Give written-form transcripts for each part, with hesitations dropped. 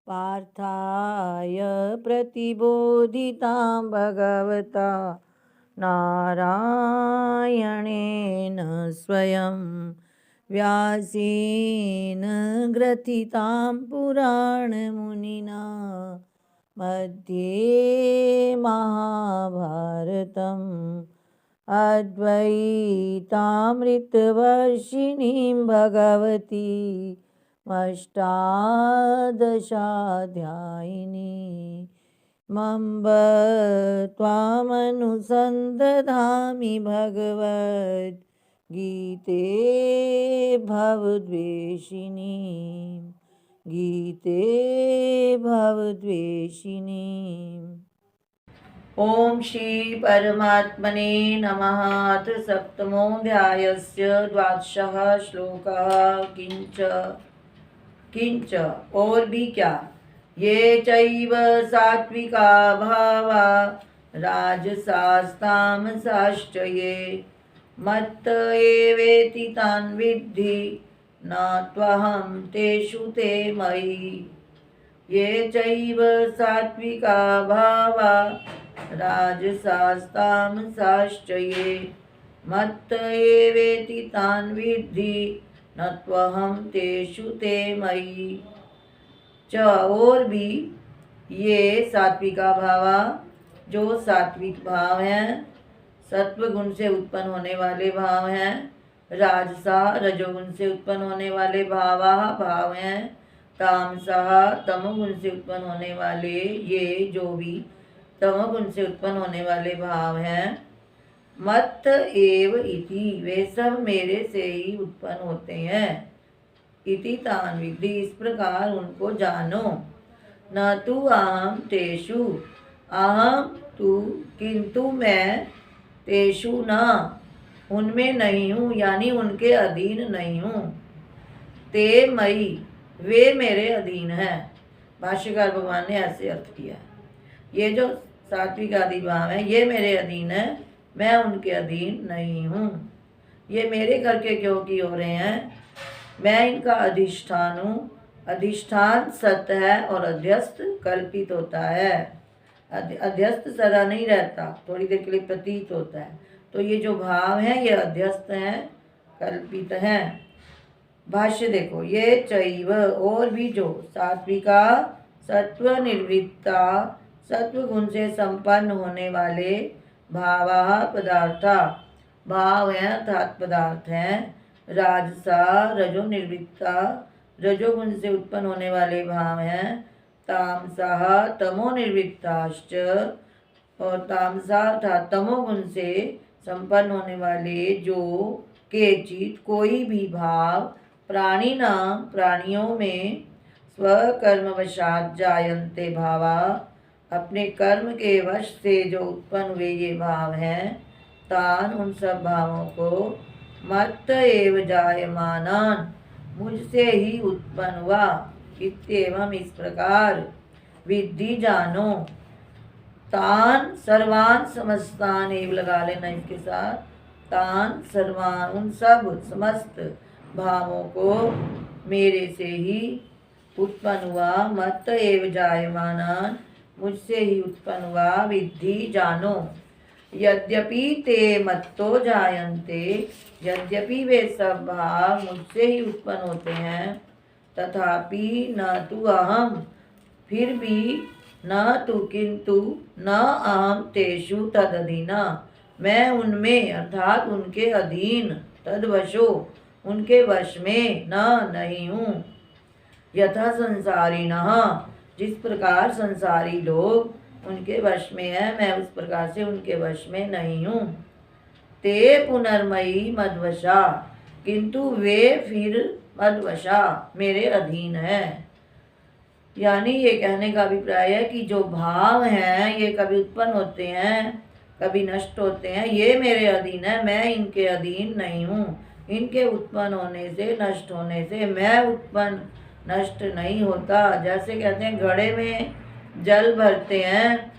पार्थाय प्रतिबोधितां भगवता नारायणेन स्वयं व्यासेन ग्रथितां पुराणमुनिना मध्ये महाभारतम् अद्वैतामृतवर्षिणीं भगवती अष्टादशाध्यायिनी मम्ब त्वामनुसन्दधामि भगवद्गीते भवद्वेषिणी गीते भवद्वेषिणी। ओम श्री परमात्मने नमः। अथ सप्तमोऽध्यायस्य द्वादशः श्लोकः। किंच और भी क्या, ये चैव सात्विका भावा राजसास्तामसाश्च ये मत्त एवेति तान् विद्धि न त्वहं तेषु ते मयि। ये चैव सात्विका भावा राजसास्तामसाश्च ये मत्त एवेति तान् विद्धि न त्वहं तेषु ते मयि। च और भी, ये सात्विका भावा जो सात्विक भाव हैं, सत्व गुण से उत्पन्न होने वाले भाव हैं, राजसा रजोगुण से उत्पन्न होने वाले भाव हैं, तामसा तमोगुण से उत्पन्न होने वाले, ये जो भी तमोगुण से उत्पन्न होने वाले भाव हैं, मत्त एव इति वे सब मेरे से ही उत्पन्न होते हैं। इति तान् विद्धि इस प्रकार उनको जानो। न तु अहम तेषु अहम तु किंतु मैं तेषु न उनमें नहीं हूँ, यानी उनके अधीन नहीं हूँ। ते मई वे मेरे अधीन हैं। भाष्यकार भगवान ने ऐसे अर्थ किया। ये जो सात्विक आदि भाव है ये मेरे अधीन है, मैं उनके अधीन नहीं हूँ। ये मेरे करके क्यों की हो रहे हैं, मैं इनका अधिष्ठान हूँ। अधिष्ठान सत्य है और अध्यस्त कल्पित होता है। अध्यस्त सदा नहीं रहता, थोड़ी देर के लिए प्रतीत होता है। तो ये जो भाव हैं ये अध्यस्त हैं, कल्पित हैं। भाष्य देखो, ये चैव और भी जो सात्विका सत्व निर्वृत्ता सत्व गुण से संपन्न होने वाले भावा पदार्था भाव हैं अर्थात पदार्थ हैं, राजसा रजो निर्वृत्ता रजोगुण से उत्पन्न होने वाले भाव हैं, तामसा तमो निर्वृत्ताश्च और तामसा अर्थात तमोगुण से संपन्न होने वाले जो केचित कोई भी भाव प्राणी नाम प्राणियों में स्वकर्मवशात जायन्ते भावा अपने कर्म के वश से जो उत्पन्न हुए ये भाव हैं, तान उन सब भावों को मत्त एव जायमानान मुझसे ही उत्पन्न हुआ। इत्येवं इस प्रकार विद्धि जानो। तान सर्वान समस्तान एव लगा लेना इसके साथ। तान सर्वान उन सब समस्त भावों को मेरे से ही उत्पन्न हुआ। मत्त एव जायमानान मुझसे ही उत्पन्न हुआ। विद्धि जानो। यद्यपि ते मत्तो जायन्ते यद्यपि वे सब भाव मुझसे ही उत्पन्न होते हैं, तथापि न तु अहम फिर भी न तु किंतु न अहम तेषु तदधीना मैं उनमें अर्थात उनके अधीन, तद्वशो उनके वश में न नहीं हूँ। यथा संसारिणः जिस प्रकार संसारी लोग उनके वश में है, मैं उस प्रकार से उनके वश में नहीं हूँ। ते पुनर्मयी मदवशा किंतु वे फिर मदवशा मेरे अधीन है। यानी ये कहने का अभिप्राय है कि जो भाव हैं ये कभी उत्पन्न होते हैं कभी नष्ट होते हैं, ये मेरे अधीन है, मैं इनके अधीन नहीं हूँ। इनके उत्पन्न होने से नष्ट होने से मैं उत्पन्न नष्ट नहीं होता। जैसे कहते हैं घड़े में जल भरते हैं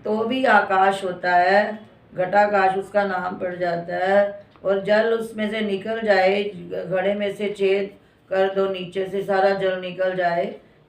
तो भी आकाश होता है, घटाकाश उसका नाम पड़ जाता है, और जल उसमें से निकल जाए, घड़े में से छेद कर दो नीचे से सारा जल निकल जाए,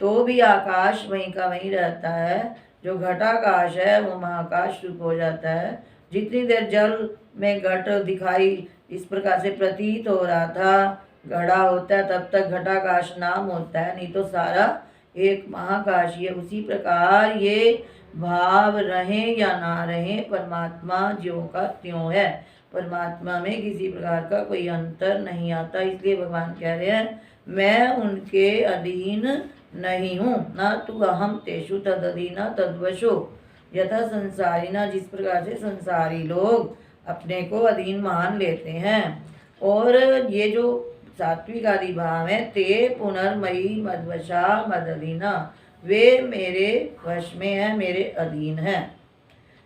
तो भी आकाश वहीं का वहीं रहता है। जो घटाकाश है वो महाकाश रूप हो जाता है। जितनी देर जल में घट दिखाई इस प्रकार से प्रतीत हो रहा था, घड़ा होता है, तब तक घटाकाश नाम होता है, नहीं तो सारा एक महाकाश ही है। उसी प्रकार ये भाव रहे या ना रहे, परमात्मा ज्यों का त्यों है। परमात्मा में किसी प्रकार का कोई अंतर नहीं आता। इसलिए भगवान कह रहे हैं मैं उनके अधीन नहीं हूँ। ना तू अहम तेषु तदधीना तद्वशो यथा संसारिना, जिस प्रकार से संसारी लोग अपने को अधीन मान लेते हैं। और ये जो सात्विक आदि भाव है, ते पुनर्मयी मदवशा मदधीना, वे मेरे वश में है, मेरे अधीन है।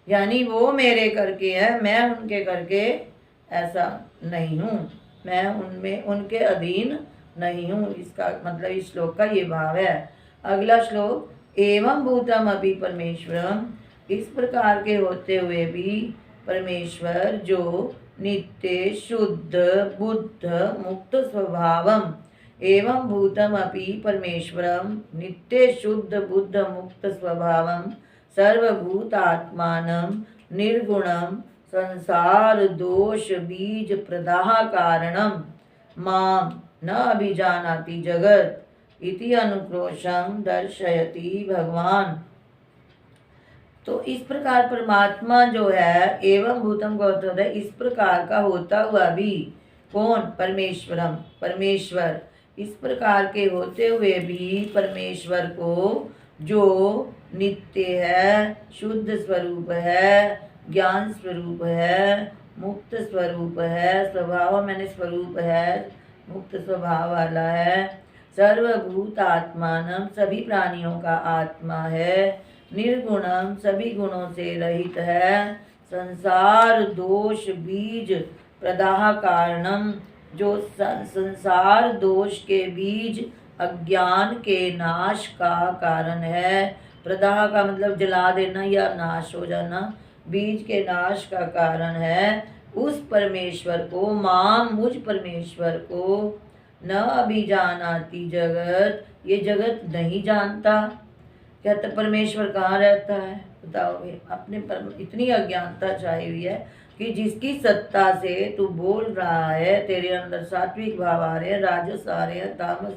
यानी वो मेरे करके है, मैं उनके करके ऐसा नहीं हूँ, मैं उनमें उनके अधीन नहीं हूँ। इसका मतलब इस श्लोक का ये भाव है। अगला श्लोक, एवं भूतम अभी परमेश्वरम, इस प्रकार के होते हुए भी परमेश्वर जो नित्य शुद्ध बुद्ध मुक्त स्वभावम, एवं भूतम अपि परमेश्वरम नित्य शुद्ध बुद्ध मुक्त स्वभावम सर्वभूतात्मानं निर्गुणं संसार दोष बीज प्रदाह कारणम मां न अभिजानाति जगत इति अनुक्रोशम दर्शयति भगवान। तो इस प्रकार परमात्मा जो है, एवं भूतम को होता है, इस प्रकार का होता हुआ भी कौन? परमेश्वरम, परमेश्वर। इस प्रकार के होते हुए भी परमेश्वर को जो नित्य है, शुद्ध स्वरूप है, ज्ञान स्वरूप है, मुक्त स्वरूप है, स्वभाव मैंने स्वरूप है, मुक्त स्वभाव वाला है, सर्वभूत आत्मानम, सभी प्राणियों का आत्मा है, निर्गुणम, सभी गुणों से रहित है, संसार दोष बीज प्रदाह कारणम, जो संसार दोष के बीज अज्ञान के नाश का कारण है। प्रदाह का मतलब जला देना या नाश हो जाना, बीज के नाश का कारण है। उस परमेश्वर को, मां, मुझ परमेश्वर को, न अभिजानाति जगत, ये जगत नहीं जानता। कहते परमेश्वर कहाँ रहता है बताओ भाई। अपने पर इतनी अज्ञानता छाई हुई है कि जिसकी सत्ता से तू बोल रहा है, तेरे अंदर सात्विक भाव आ रहे हैं, राजस आ रहे हैं, तामस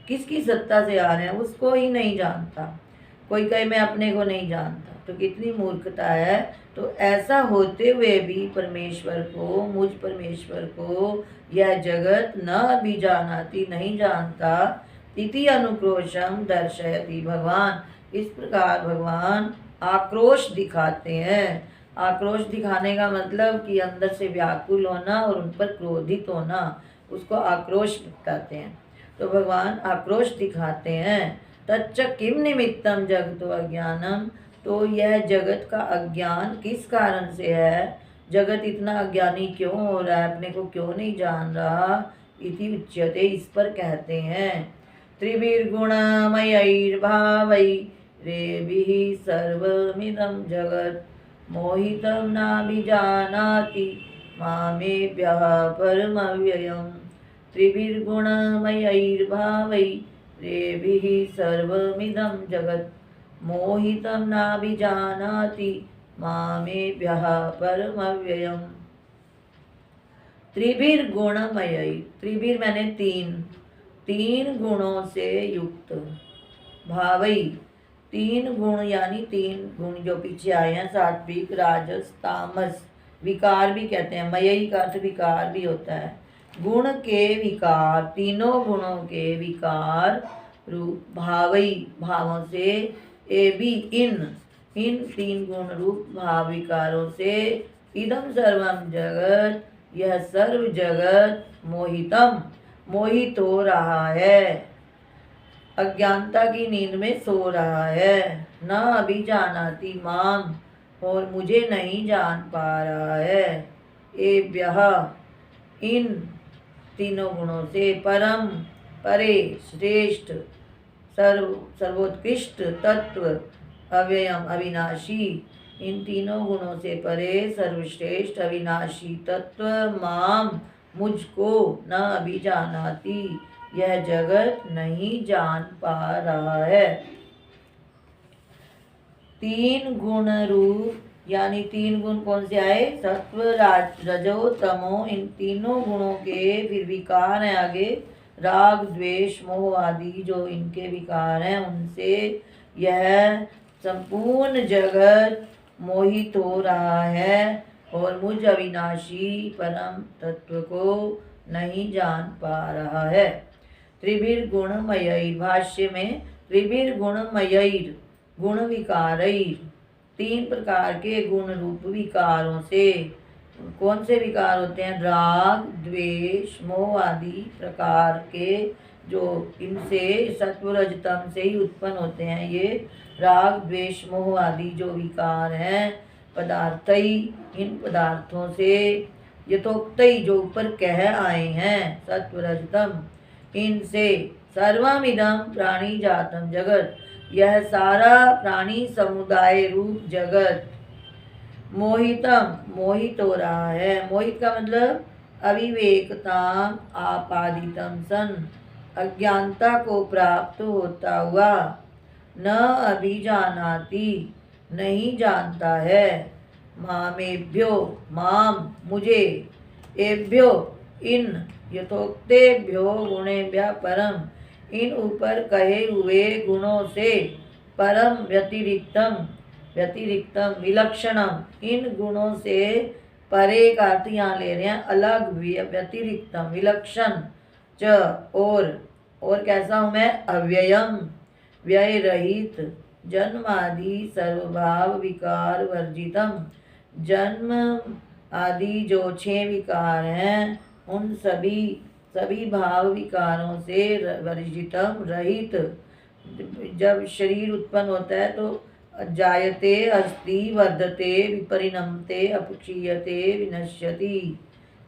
किसकी सत्ता से आ रहे हैं, उसको ही नहीं जानता। कोई कहे मैं अपने को नहीं जानता, तो कितनी मूर्खता है। तो ऐसा होते हुए भी परमेश्वर को, मुझ परमेश्वर को यह जगत न भी जानाती, नहीं जानता। इति अनुक्रोशम दर्शयति भगवान, इस प्रकार भगवान आक्रोश दिखाते हैं। आक्रोश दिखाने का मतलब कि अंदर से व्याकुल होना और उन पर क्रोधित होना, उसको आक्रोश बताते हैं। तो भगवान आक्रोश दिखाते हैं। तच्च किम निमित्तम जगतो अज्ञानम, तो यह जगत का अज्ञान किस कारण से है, जगत इतना अज्ञानी क्यों हो रहा है, अपने को क्यों नहीं जान रहा। इति उच्यते, इस पर कहते हैं। त्रिभिर्गुणमयैर्भावै रेभिः सर्वमिदं जगत् मोहितं नाभिजानाति मामेभ्यः परमव्ययम्। त्रिभिर्गुणमयैर्भावै रेभिः सर्वमिदं जगत् मोहितं नाभिजानाति मामेभ्यः परमव्ययम्। त्रिभिर्गुणमयै, त्रिभिर मैंने तीन, तीन गुणों से युक्त, भावई, तीन गुण यानी तीन गुण जो पीछे आए हैं, सात्विक राजस तामस, विकार भी कहते हैं, मयई का अर्थ विकार भी होता है। गुण के विकार, तीनों गुणों के विकार रूप भावई, भावों से, ए भी इन तीन गुण रूप भाव विकारों से, इदम सर्वम जगत, यह सर्व जगत, मोहितम, मोहित हो रहा है, अज्ञानता की नींद में सो रहा है। न अभी जानाति माम, और मुझे नहीं जान पा रहा है। एभ्यः, इन तीनों गुणों से, परम, परे, श्रेष्ठ, सर्वोत्कृष्ट तत्व, अव्ययम, अविनाशी, इन तीनों गुणों से परे सर्वश्रेष्ठ अविनाशी तत्व, माम, मुझको, न अभिजानाति, यह जगत नहीं जान पा रहा है। तीन गुण रूप यानी तीन गुण कौन से आए? सत्व, रजो, तमो। इन तीनों गुणों के फिर विकार हैं आगे, राग, द्वेष, मोह आदि जो इनके विकार हैं, उनसे यह संपूर्ण जगत मोहित हो रहा है और मुझ अविनाशी परम तत्व को नहीं जान पा रहा है। त्रिभिर गुणमयैर, भाष्य में त्रिभिर गुणमयैर गुण विकारैर, तीन प्रकार के गुण रूप विकारों से। कौन से विकार होते हैं? राग, द्वेष, मोह आदि प्रकार के जो इनसे सत्व रजतम से ही उत्पन्न होते हैं। ये राग, द्वेष, मोह आदि जो विकार हैं पदार्थई, इन पदार्थों से यथोक्तई जो ऊपर कह आए हैं सत्व रजतम, इनसे सर्वमिदं प्राणी जातम जगत, यह सारा प्राणी समुदाय रूप जगत मोहितम मोहित हो रहा है। मोहित का मतलब अविवेकता आपादितम सन, अज्ञानता को प्राप्त होता हुआ, न अभिजानाति नहीं जानता है, मामेभ्यो माम मुझे, एभ्यो इन यथोक्तेभ्यो गुणेभ्य परम, इन ऊपर कहे हुए गुणों से परम व्यतिरिक्तम व्यतिरिक्तम विलक्षणम, इन गुणों से परे का अर्थ यहाँ ले रहे हैं अलग, व्यतिरिक्तम विलक्षण, च और कैसा हूँ मैं? अव्ययम व्यय रहित, जन्म आदि सर्वभाव विकार वर्जितम, जन्म आदि जो 6 विकार हैं उन सभी भाव विकारों से वर्जितम रहित। जब शरीर उत्पन्न होता है तो जायते अस्ति वर्धते विपरिणमते अपक्षीयते विनश्यति,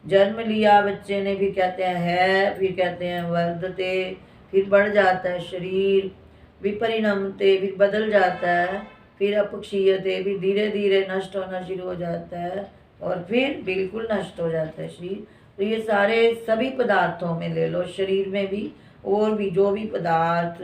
जन्म लिया बच्चे ने, फिर कहते हैं है, फिर कहते हैं वर्धते, फिर बढ़ जाता है शरीर, विपरिणमते फिर बदल जाता है, फिर अपक्षीयते फिर धीरे धीरे नष्ट होना शुरू हो जाता है और फिर बिल्कुल नष्ट हो जाता है शरीर। तो ये सारे सभी पदार्थों में ले लो, शरीर में भी और भी जो भी पदार्थ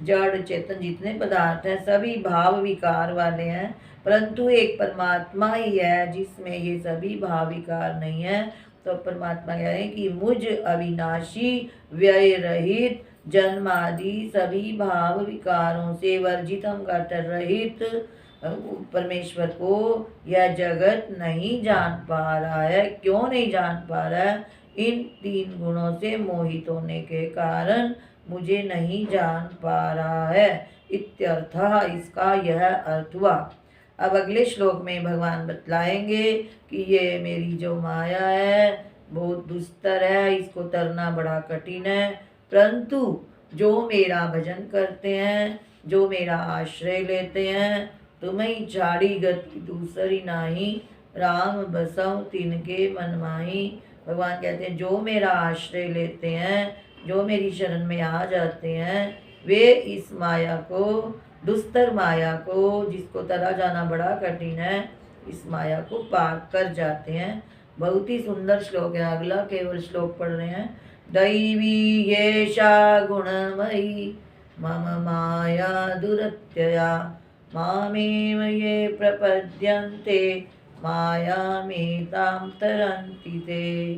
जड़ चेतन जितने पदार्थ हैं सभी भाव विकार वाले हैं, परंतु एक परमात्मा ही है जिसमें ये सभी भाव विकार नहीं है। तो परमात्मा कह रहे हैं कि मुझ अविनाशी व्यय रहित जन्म आदि सभी भाव विकारों से वर्जितम का रहित परमेश्वर को यह जगत नहीं जान पा रहा है। क्यों नहीं जान पा रहा है? इन 3 गुणों से मोहित होने के कारण मुझे नहीं जान पा रहा है। इत्यर्थः, इसका यह अर्थ हुआ। अब अगले श्लोक में भगवान बतलाएंगे कि ये मेरी जो माया है बहुत दुस्तर है, इसको तरना बड़ा कठिन है, परंतु जो मेरा भजन करते हैं, जो मेरा आश्रय लेते हैं, तुम्हें झाड़ी गति दूसरी नाही, राम बसव तिनके मन माही। भगवान कहते हैं जो मेरा आश्रय लेते हैं, जो मेरी शरण में आ जाते हैं, वे इस माया को, दुस्तर माया को, जिसको तरा जाना बड़ा कठिन है, इस माया को पार कर जाते हैं। बहुत ही सुंदर श्लोक है अगला, केवल श्लोक पढ़ रहे हैं। दैवी येषा गुणमयी मम माया दुरत्यया, मामेव ये प्रपद्यन्ते मायामेतां तरन्ति ते।